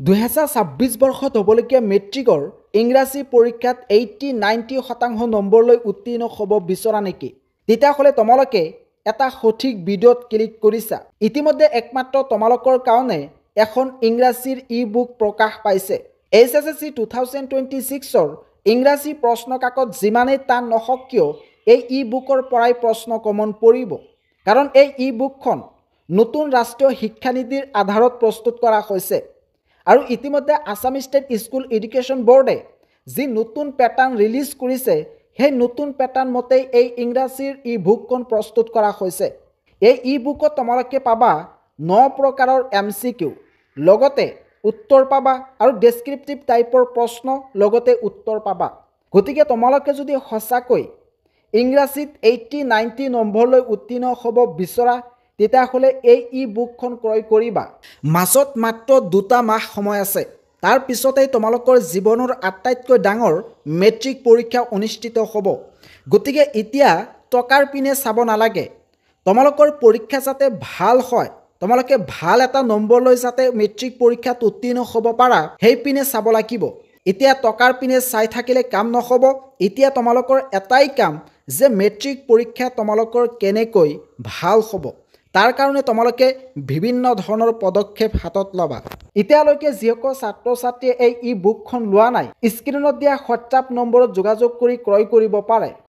2026 বৰ্ষত হ'বলগীয়া মেট্ৰিকৰ ইংৰাজী পৰীক্ষাত 80-90% নম্বৰলৈ উত্তীৰ্ণ হ'ব বিচৰা নেকি? তেতিয়াহ'লে তোমালোকে এটা সঠিক ভিডিঅ'ত ক্লিক কৰিছা। ইতিমধ্যে একমাত্ৰ তোমালোকৰ কাৰণে এখন ইংৰাজীৰ ই-বুক প্ৰকাশ পাইছে। SSC 2026ৰ ইংৰাজী প্ৰশ্ন কাকত যিমানেই টান নহওক কিয় এই ই-বুকৰ পৰাই প্ৰশ্ন কমন পৰিব। কাৰণ এই ই-বুকখন নতুন ৰাষ্ট্ৰীয় শিক্ষানীতিৰ আধাৰত প্ৰস্তুত কৰা হৈছে। আৰু ইতিমধ্যে আসাম ষ্টেট স্কুল এডুকেশ্যন বোৰ্ডে যি নতুন পেটাৰ্ণ ৰিলিজ কৰিছে সেই নতুন পেটাৰ্ণ মতেই এই ইংৰাজীৰ ই-বুকখন প্ৰস্তুত কৰা হৈছে। এই ই-বুকত তোমালোকে পাবা 9 প্ৰকাৰৰ MCQ, লগতে উত্তৰ পাবা আৰু ডেছক্ৰিপটিভ টাইপৰ প্ৰশ্ন লগতে উত্তৰ পাবা। গতিকে তোমালোকে যদি সঁচাকৈ ইংৰাজীত 80-90 নম্বৰলৈ উত্তীৰ্ণ হ'ব বিচৰা তেতিয়াহ'লে এই ই-বুকখন ক্ৰয় কৰিবা। মাজত মাত্ৰ 2টা মাহ সময় আছে। তাৰ পিছতেই তোমালোকৰ জীৱনৰ আটাইতকৈ ডাঙৰ মেট্ৰিক পৰীক্ষা অনুষ্ঠিত হ'ব। গতিকে এতিয়া টকাৰ পিনে চাব নালাগে। তোমালোকৰ পৰীক্ষা যাতে ভাল হয়, তোমালোকে ভাল এটা নম্বৰলৈ যাতে মেট্ৰিক পৰীক্ষাত উত্তীৰ্ণ হ'ব পাৰা সেই পিনে চাব লাগিব। এতিয়া টকাৰ পিনে চাই থাকিলে কাম নহ'ব। এতিয়া তোমালোকৰ এটাই কাম যে মেট্ৰিক পৰীক্ষা তোমালোকৰ কেনেকৈ ভাল হ'ব তাৰ কাৰণে তোমালোকে বিভিন্ন ধৰণৰ পদক্ষেপ হাতত ল'বা। এতিয়ালৈকে যিসকল ছাত্ৰ ছাত্ৰীয়ে এই ই-বুকখন লোৱা নাই, স্ক্ৰীনত দিয়া হোৱাটছআপ নম্বৰত যোগাযোগ কৰি ক্ৰয় কৰিব পাৰে।